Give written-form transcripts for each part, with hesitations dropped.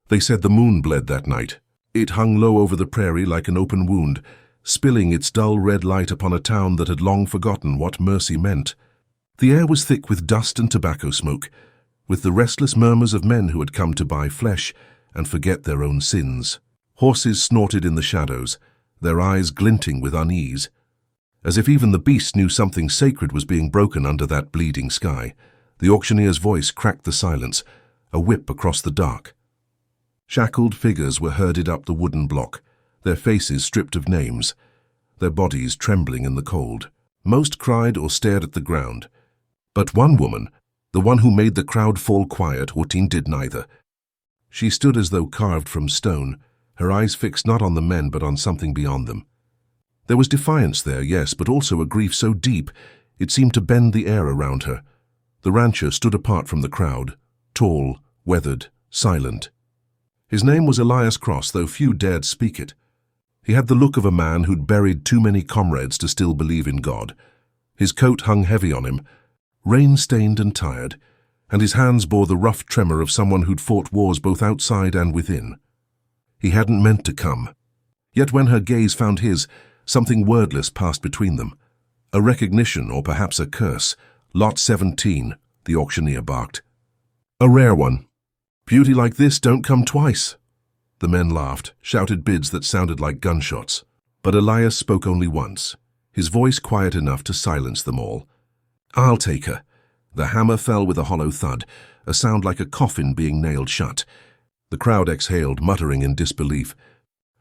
They said the moon bled that night. It hung low over the prairie like an open wound, spilling its dull red light upon a town that had long forgotten what mercy meant. The air was thick with dust and tobacco smoke, with the restless murmurs of men who had come to buy flesh and forget their own sins. Horses snorted in the shadows, their eyes glinting with unease, as if even the beasts knew something sacred was being broken under that bleeding sky. The auctioneer's voice cracked the silence, a whip across the dark. Shackled figures were herded up the wooden block, their faces stripped of names, their bodies trembling in the cold. Most cried or stared at the ground. But one woman, the one who made the crowd fall quiet, Ortine, did neither. She stood as though carved from stone, her eyes fixed not on the men but on something beyond them. There was defiance there, yes, but also a grief so deep it seemed to bend the air around her. The rancher stood apart from the crowd, tall, weathered, silent. His name was Elias Cross, though few dared speak it. He had the look of a man who'd buried too many comrades to still believe in God. His coat hung heavy on him, rain-stained and tired, and his hands bore the rough tremor of someone who'd fought wars both outside and within. He hadn't meant to come. Yet when her gaze found his, something wordless passed between them. A recognition, or perhaps a curse. Lot 17, the auctioneer barked. A rare one. Beauty like this don't come twice. The men laughed, shouted bids that sounded like gunshots. But Elias spoke only once, his voice quiet enough to silence them all. I'll take her. The hammer fell with a hollow thud, a sound like a coffin being nailed shut. The crowd exhaled, muttering in disbelief.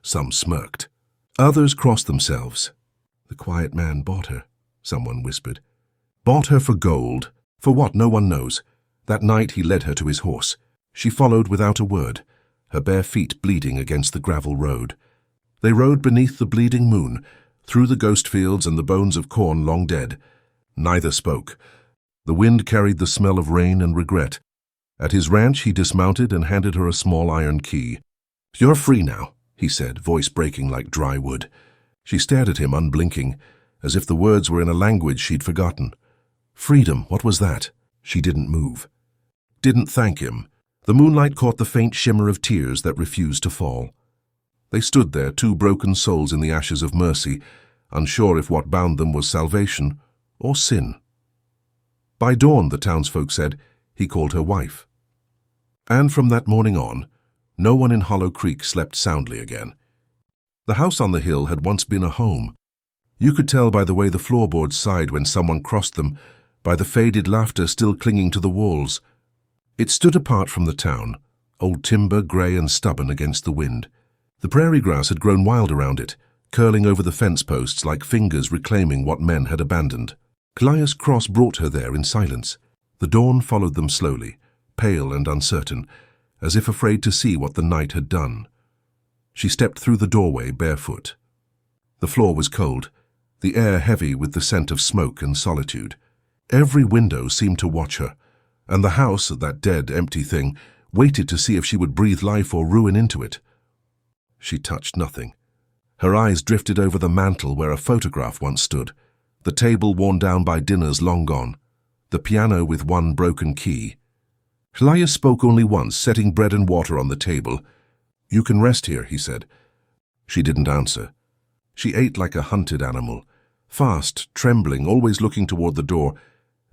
Some smirked. Others crossed themselves. The quiet man bought her, someone whispered. Bought her for gold. For what, no one knows. That night he led her to his horse. She followed without a word, her bare feet bleeding against the gravel road. They rode beneath the bleeding moon, through the ghost fields and the bones of corn long dead. Neither spoke. The wind carried the smell of rain and regret. At his ranch he dismounted and handed her a small iron key. You're free now, he said, voice breaking like dry wood. She stared at him unblinking, as if the words were in a language she'd forgotten. Freedom, what was that? She didn't move. Didn't thank him. The moonlight caught the faint shimmer of tears that refused to fall. They stood there, two broken souls in the ashes of mercy, unsure if what bound them was salvation or sin. By dawn, the townsfolk said, he called her wife. And from that morning on, no one in Hollow Creek slept soundly again. The house on the hill had once been a home. You could tell by the way the floorboards sighed when someone crossed them, by the faded laughter still clinging to the walls. It stood apart from the town, old timber, grey and stubborn against the wind. The prairie grass had grown wild around it, curling over the fence posts like fingers reclaiming what men had abandoned. Elias Cross brought her there in silence. The dawn followed them slowly, pale and uncertain, as if afraid to see what the night had done. She stepped through the doorway barefoot. The floor was cold, the air heavy with the scent of smoke and solitude. Every window seemed to watch her, and the house, that dead, empty thing, waited to see if she would breathe life or ruin into it. She touched nothing. Her eyes drifted over the mantel where a photograph once stood, the table worn down by dinners long gone, the piano with one broken key. Elias spoke only once, setting bread and water on the table. You can rest here, he said. She didn't answer. She ate like a hunted animal, fast, trembling, always looking toward the door,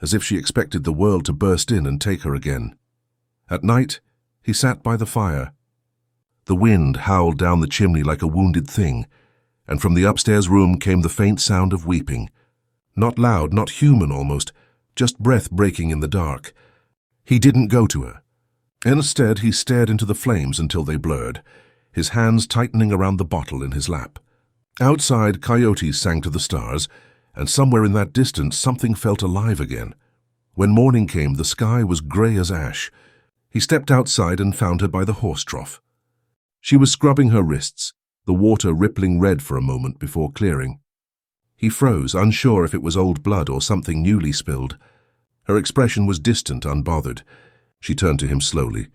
as if she expected the world to burst in and take her again. At night, he sat by the fire. The wind howled down the chimney like a wounded thing, and from the upstairs room came the faint sound of weeping. Not loud, not human almost, just breath breaking in the dark. He didn't go to her. Instead, he stared into the flames until they blurred, his hands tightening around the bottle in his lap. Outside, coyotes sang to the stars, and somewhere in that distance something felt alive again. When morning came, the sky was grey as ash. He stepped outside and found her by the horse trough. She was scrubbing her wrists, the water rippling red for a moment before clearing. He froze, unsure if it was old blood or something newly spilled. Her expression was distant, unbothered. She turned to him slowly,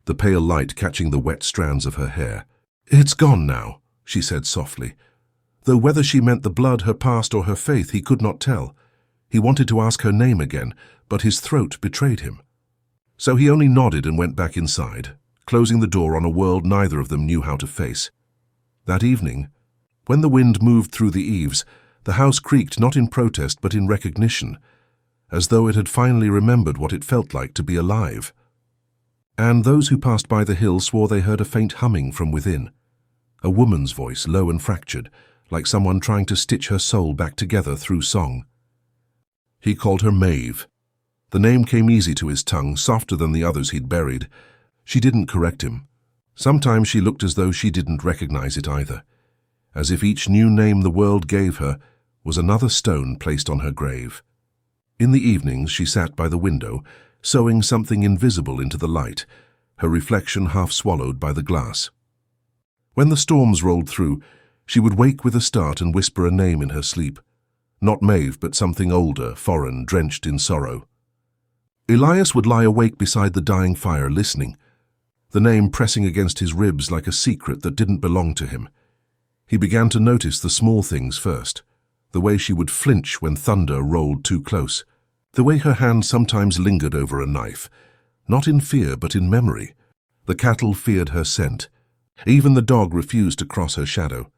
the pale light catching the wet strands of her hair. It's gone now, she said softly. Though whether she meant the blood, her past, or her faith, he could not tell. He wanted to ask her name again, but his throat betrayed him. So he only nodded and went back inside, closing the door on a world neither of them knew how to face. That evening, when the wind moved through the eaves, the house creaked not in protest but in recognition, as though it had finally remembered what it felt like to be alive. And those who passed by the hill swore they heard a faint humming from within, a woman's voice, low and fractured, like someone trying to stitch her soul back together through song. He called her Maeve. The name came easy to his tongue, softer than the others he'd buried. She didn't correct him. Sometimes she looked as though she didn't recognize it either, as if each new name the world gave her was another stone placed on her grave. In the evenings she sat by the window, sewing something invisible into the light, her reflection half swallowed by the glass. When the storms rolled through, she would wake with a start and whisper a name in her sleep. Not Maeve, but something older, foreign, drenched in sorrow. Elias would lie awake beside the dying fire, listening, the name pressing against his ribs like a secret that didn't belong to him. He began to notice the small things first, the way she would flinch when thunder rolled too close, the way her hand sometimes lingered over a knife, not in fear but in memory. The cattle feared her scent. Even the dog refused to cross her shadow.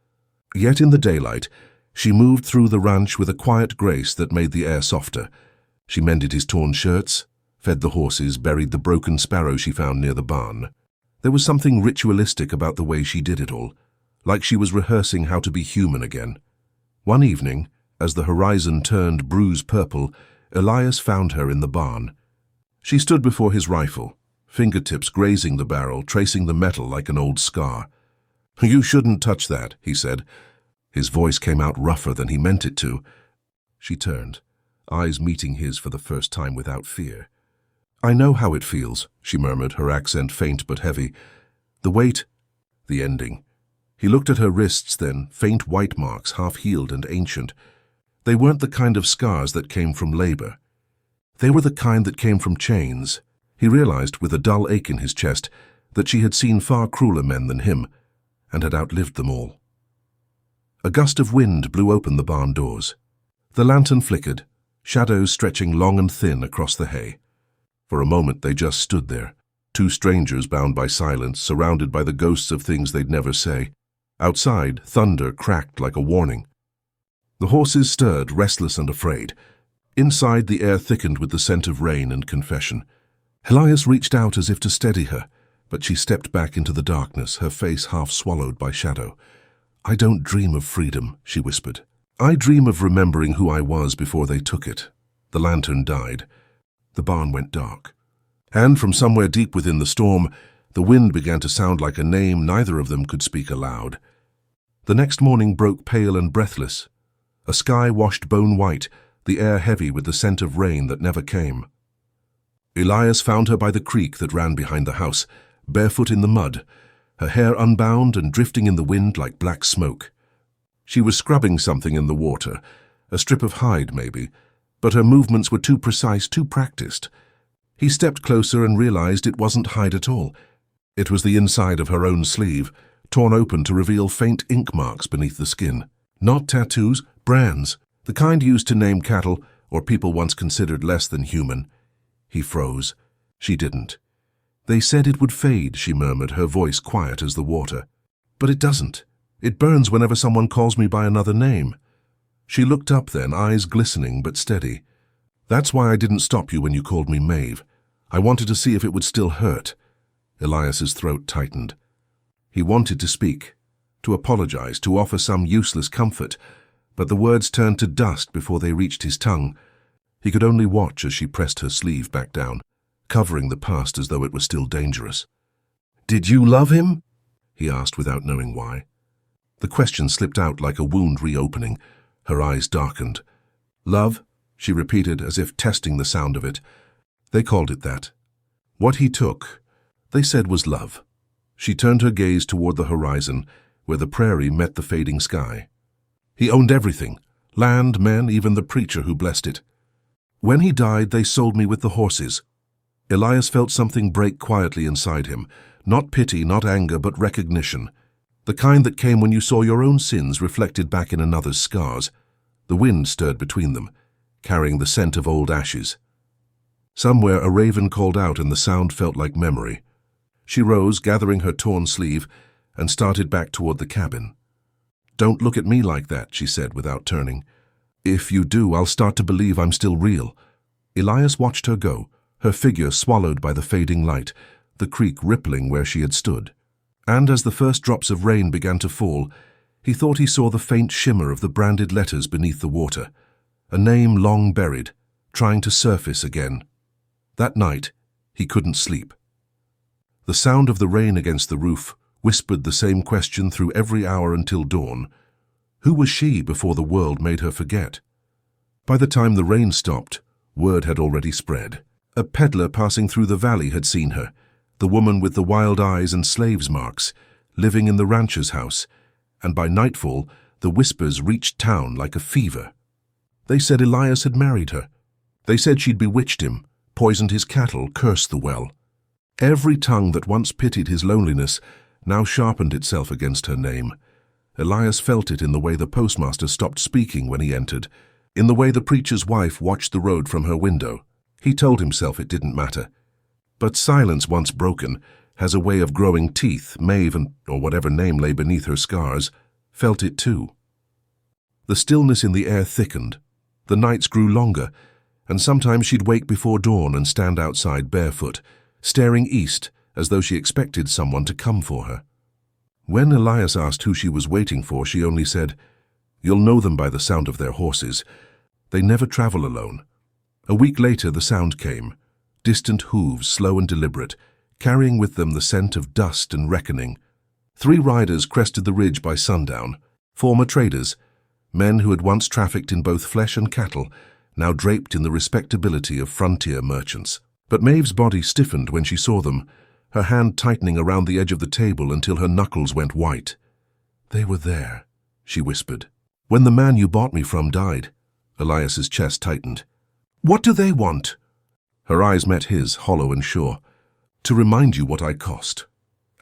Yet in the daylight, she moved through the ranch with a quiet grace that made the air softer. She mended his torn shirts, fed the horses, buried the broken sparrow she found near the barn. There was something ritualistic about the way she did it all, like she was rehearsing how to be human again. One evening, as the horizon turned bruise purple, Elias found her in the barn. She stood before his rifle, fingertips grazing the barrel, tracing the metal like an old scar. "You shouldn't touch that," he said. His voice came out rougher than he meant it to. She turned, eyes meeting his for the first time without fear. "I know how it feels," she murmured, her accent faint but heavy. "The weight, the ending." He looked at her wrists then, faint white marks, half-healed and ancient. They weren't the kind of scars that came from labor. They were the kind that came from chains. He realized, with a dull ache in his chest, that she had seen far crueler men than him, and had outlived them all. A gust of wind blew open the barn doors. The lantern flickered, shadows stretching long and thin across the hay. For a moment they just stood there, two strangers bound by silence, surrounded by the ghosts of things they'd never say. Outside, thunder cracked like a warning. The horses stirred, restless and afraid. Inside, the air thickened with the scent of rain and confession. Elias reached out as if to steady her, but she stepped back into the darkness, her face half swallowed by shadow. "I don't dream of freedom," she whispered. "I dream of remembering who I was before they took it." The lantern died. The barn went dark. And from somewhere deep within the storm, the wind began to sound like a name neither of them could speak aloud. The next morning broke pale and breathless. A sky washed bone white, the air heavy with the scent of rain that never came. Elias found her by the creek that ran behind the house, barefoot in the mud, her hair unbound and drifting in the wind like black smoke. She was scrubbing something in the water, a strip of hide maybe, but her movements were too precise, too practiced. He stepped closer and realized it wasn't hide at all. It was the inside of her own sleeve, torn open to reveal faint ink marks beneath the skin. Not tattoos, brands, the kind used to name cattle or people once considered less than human. He froze. She didn't. "They said it would fade," she murmured, her voice quiet as the water. "But it doesn't. It burns whenever someone calls me by another name." She looked up then, eyes glistening but steady. "That's why I didn't stop you when you called me Maeve. I wanted to see if it would still hurt." Elias's throat tightened. He wanted to speak, to apologize, to offer some useless comfort, but the words turned to dust before they reached his tongue. He could only watch as she pressed her sleeve back down, covering the past as though it were still dangerous. "Did you love him?" he asked without knowing why. The question slipped out like a wound reopening. Her eyes darkened. "Love?" she repeated, as if testing the sound of it. They called it that. What he took, they said, was love. She turned her gaze toward the horizon, where the prairie met the fading sky. "He owned everything, land, men, even the preacher who blessed it. When he died, they sold me with the horses." Elias felt something break quietly inside him, not pity, not anger, but recognition. The kind that came when you saw your own sins reflected back in another's scars. The wind stirred between them, carrying the scent of old ashes. Somewhere a raven called out and the sound felt like memory. She rose, gathering her torn sleeve, and started back toward the cabin. "Don't look at me like that," she said without turning. "If you do, I'll start to believe I'm still real." Elias watched her go, her figure swallowed by the fading light, the creek rippling where she had stood. And as the first drops of rain began to fall, he thought he saw the faint shimmer of the branded letters beneath the water, a name long buried, trying to surface again. That night, he couldn't sleep. The sound of the rain against the roof whispered the same question through every hour until dawn. Who was she before the world made her forget? By the time the rain stopped, word had already spread. A peddler passing through the valley had seen her, the woman with the wild eyes and slave's marks, living in the rancher's house, and by nightfall the whispers reached town like a fever. They said Elias had married her. They said she'd bewitched him, poisoned his cattle, cursed the well. Every tongue that once pitied his loneliness now sharpened itself against her name. Elias felt it in the way the postmaster stopped speaking when he entered, in the way the preacher's wife watched the road from her window. He told himself it didn't matter. But silence once broken has a way of growing teeth. Maeve, or whatever name lay beneath her scars, felt it too. The stillness in the air thickened. The nights grew longer, and sometimes she'd wake before dawn and stand outside barefoot, staring east as though she expected someone to come for her. When Elias asked who she was waiting for, she only said, "You'll know them by the sound of their horses. They never travel alone." A week later the sound came, distant hooves, slow and deliberate, carrying with them the scent of dust and reckoning. 3 riders crested the ridge by sundown, former traders, men who had once trafficked in both flesh and cattle, now draped in the respectability of frontier merchants. But Maeve's body stiffened when she saw them, her hand tightening around the edge of the table until her knuckles went white. "They were there," she whispered. "When the man you bought me from died." Elias's chest tightened. "What do they want?" Her eyes met his, hollow and sure. "To remind you what I cost."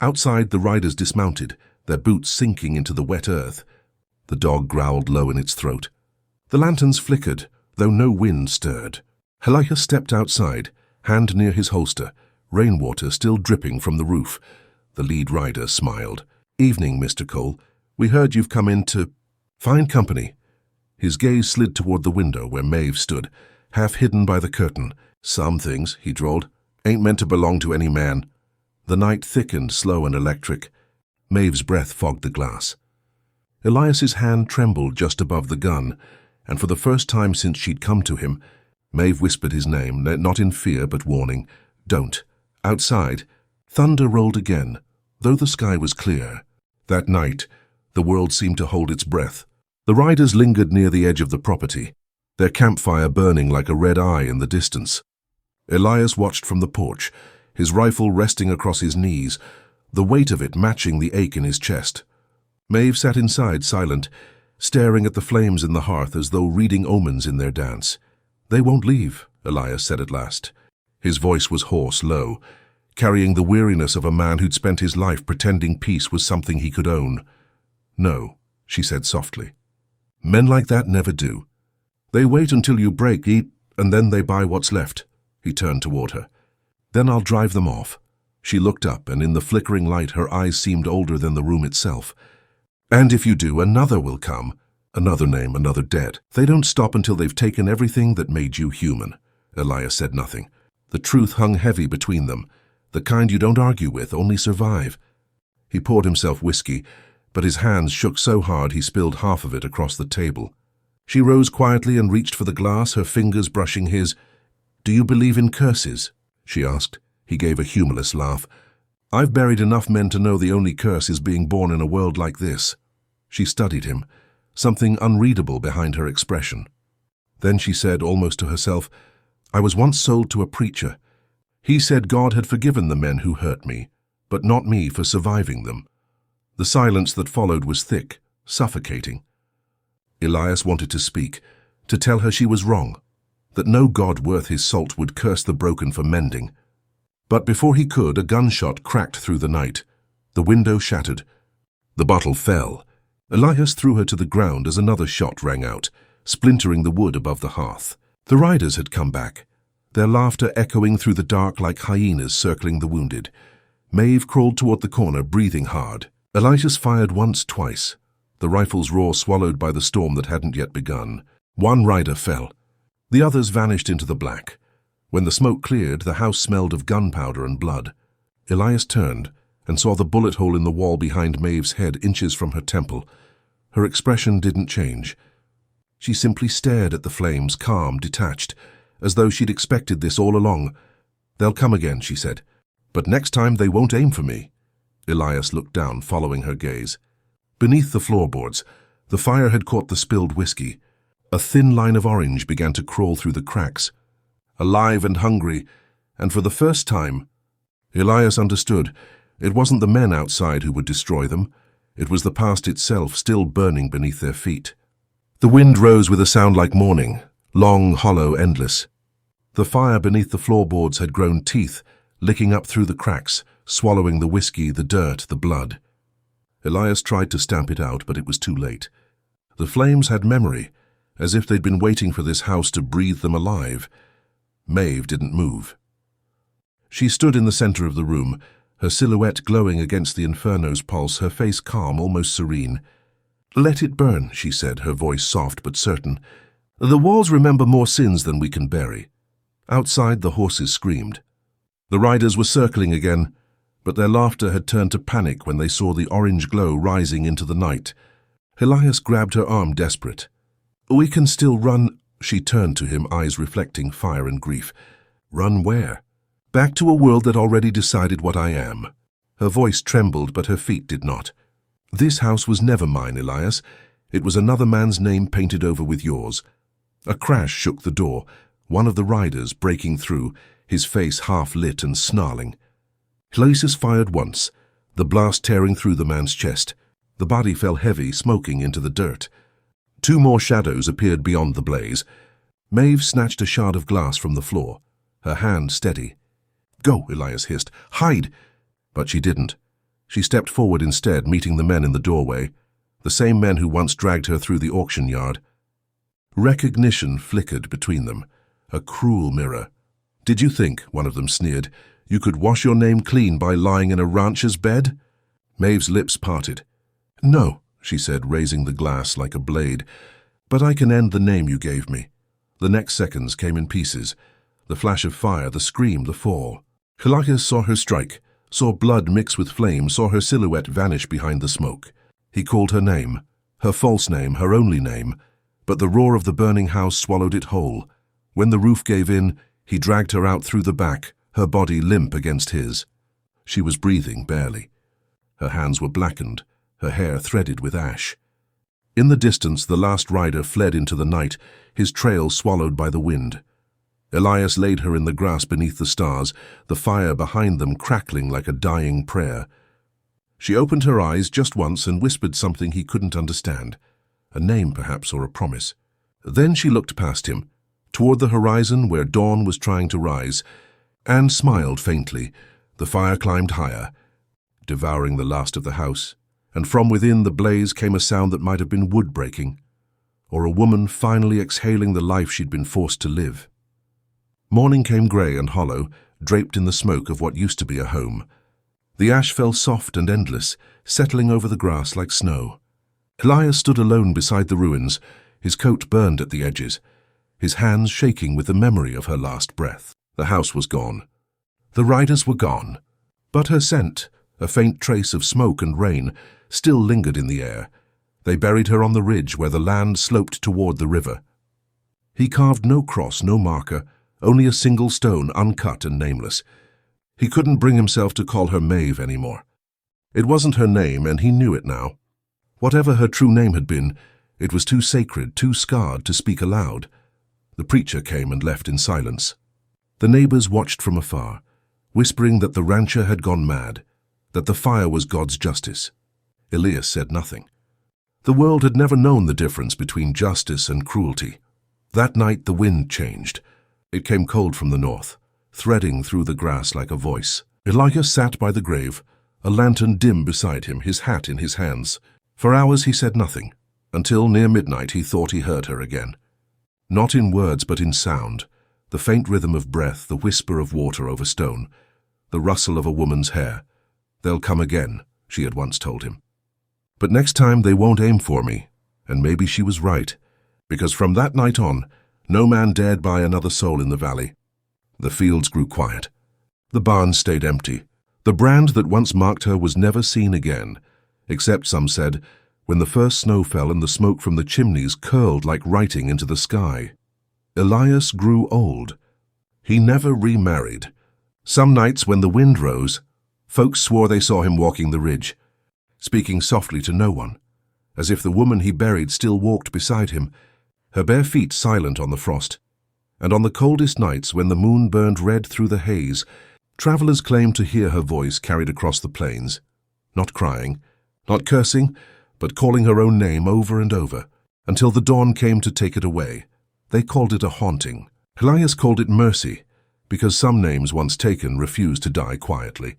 Outside, the riders dismounted, their boots sinking into the wet earth. The dog growled low in its throat. The lanterns flickered, though no wind stirred. Elias stepped outside, hand near his holster, rainwater still dripping from the roof. The lead rider smiled. "Evening, Mr. Cole. We heard you've come in to—" "Fine company." His gaze slid toward the window where Maeve stood, half hidden by the curtain. "Some things," he drawled, "ain't meant to belong to any man." The night thickened, slow and electric. Maeve's breath fogged the glass. Elias's hand trembled just above the gun, and for the first time since she'd come to him, Maeve whispered his name, not in fear but warning. "Don't." Outside, thunder rolled again, though the sky was clear. That night, the world seemed to hold its breath. The riders lingered near the edge of the property, their campfire burning like a red eye in the distance. Elias watched from the porch, his rifle resting across his knees, the weight of it matching the ache in his chest. Maeve sat inside, silent, staring at the flames in the hearth as though reading omens in their dance. "They won't leave," Elias said at last. His voice was hoarse, low, carrying the weariness of a man who'd spent his life pretending peace was something he could own. "No," she said softly. "Men like that never do. They wait until you break, eat, and then they buy what's left." He turned toward her. "Then I'll drive them off." She looked up, and in the flickering light her eyes seemed older than the room itself. "And if you do, another will come. Another name, another debt. They don't stop until they've taken everything that made you human." Elias said nothing. The truth hung heavy between them, the kind you don't argue with, only survive. He poured himself whiskey, but his hands shook so hard he spilled half of it across the table. She rose quietly and reached for the glass, her fingers brushing his. "Do you believe in curses?" she asked. He gave a humorless laugh. "I've buried enough men to know the only curse is being born in a world like this." She studied him, something unreadable behind her expression. Then she said, almost to herself, "I was once sold to a preacher. He said God had forgiven the men who hurt me, but not me for surviving them." The silence that followed was thick, suffocating. Elias wanted to speak, to tell her she was wrong, that no God worth his salt would curse the broken for mending. But before he could, a gunshot cracked through the night. The window shattered. The bottle fell. Elias threw her to the ground as another shot rang out, splintering the wood above the hearth. The riders had come back, their laughter echoing through the dark like hyenas circling the wounded. Maeve crawled toward the corner, breathing hard. Elias fired once, twice, the rifle's roar swallowed by the storm that hadn't yet begun. One rider fell. The others vanished into the black. When the smoke cleared, the house smelled of gunpowder and blood. Elias turned and saw the bullet hole in the wall behind Maeve's head, inches from her temple. Her expression didn't change. She simply stared at the flames, calm, detached, as though she'd expected this all along. "They'll come again," she said. "But next time they won't aim for me." Elias looked down, following her gaze. Beneath the floorboards, the fire had caught the spilled whiskey. A thin line of orange began to crawl through the cracks. Alive and hungry, and for the first time, Elias understood. It wasn't the men outside who would destroy them. It was the past itself, still burning beneath their feet. The wind rose with a sound like morning, long, hollow, endless. The fire beneath the floorboards had grown teeth, licking up through the cracks, swallowing the whiskey, the dirt, the blood. Elias tried to stamp it out, but it was too late. The flames had memory, as if they'd been waiting for this house to breathe them alive. Maeve didn't move. She stood in the center of the room, her silhouette glowing against the inferno's pulse, her face calm, almost serene. "Let it burn," she said, her voice soft but certain. "The walls remember more sins than we can bury." Outside, the horses screamed. The riders were circling again, but their laughter had turned to panic when they saw the orange glow rising into the night. Elias grabbed her arm, desperate. "We can still run." She turned to him, eyes reflecting fire and grief. "Run where?" "Back to a world that already decided what I am." Her voice trembled, but her feet did not. "This house was never mine, Elias. It was another man's name painted over with yours." A crash shook the door, one of the riders breaking through, his face half-lit and snarling. Elias fired once, the blast tearing through the man's chest. The body fell heavy, smoking into the dirt. Two more shadows appeared beyond the blaze. Maeve snatched a shard of glass from the floor, her hand steady. "Go," Elias hissed. "Hide!" But she didn't. She stepped forward instead, meeting the men in the doorway, the same men who once dragged her through the auction yard. Recognition flickered between them, a cruel mirror. "Did you think," one of them sneered, "you could wash your name clean by lying in a rancher's bed?" Maeve's lips parted. "No," she said, raising the glass like a blade, "but I can end the name you gave me." The next seconds came in pieces, the flash of fire, the scream, the fall. Elias saw her strike, saw blood mix with flame, saw her silhouette vanish behind the smoke. He called her name, her false name, her only name, but the roar of the burning house swallowed it whole. When the roof gave in, he dragged her out through the back, her body limp against his. She was breathing barely. Her hands were blackened, her hair threaded with ash. In the distance, the last rider fled into the night, his trail swallowed by the wind. Elias laid her in the grass beneath the stars, the fire behind them crackling like a dying prayer. She opened her eyes just once and whispered something he couldn't understand, a name perhaps, or a promise. Then she looked past him, toward the horizon where dawn was trying to rise, and smiled faintly. The fire climbed higher, devouring the last of the house, and from within the blaze came a sound that might have been wood breaking, or a woman finally exhaling the life she'd been forced to live. Morning came grey and hollow, draped in the smoke of what used to be a home. The ash fell soft and endless, settling over the grass like snow. Elias stood alone beside the ruins, his coat burned at the edges, his hands shaking with the memory of her last breath. The house was gone. The riders were gone. But her scent, a faint trace of smoke and rain, still lingered in the air. They buried her on the ridge where the land sloped toward the river. He carved no cross, no marker, only a single stone, uncut and nameless. He couldn't bring himself to call her Maeve anymore. It wasn't her name, and he knew it now. Whatever her true name had been, it was too sacred, too scarred to speak aloud. The preacher came and left in silence. The neighbors watched from afar, whispering that the rancher had gone mad, that the fire was God's justice. Elias said nothing. The world had never known the difference between justice and cruelty. That night the wind changed. It came cold from the north, threading through the grass like a voice. Elias sat by the grave, a lantern dim beside him, his hat in his hands. For hours he said nothing, until near midnight he thought he heard her again. Not in words but in sound, the faint rhythm of breath, the whisper of water over stone, the rustle of a woman's hair. "They'll come again," she had once told him. "But next time they won't aim for me." And maybe she was right, because from that night on, no man dared buy another soul in the valley. The fields grew quiet. The barns stayed empty. The brand that once marked her was never seen again, except, some said, when the first snow fell and the smoke from the chimneys curled like writing into the sky. Elias grew old. He never remarried. Some nights when the wind rose, folks swore they saw him walking the ridge, speaking softly to no one, as if the woman he buried still walked beside him, her bare feet silent on the frost. And on the coldest nights when the moon burned red through the haze, travelers claimed to hear her voice carried across the plains, not crying, not cursing, but calling her own name over and over, until the dawn came to take it away. They called it a haunting. Elias called it mercy, because some names once taken refused to die quietly.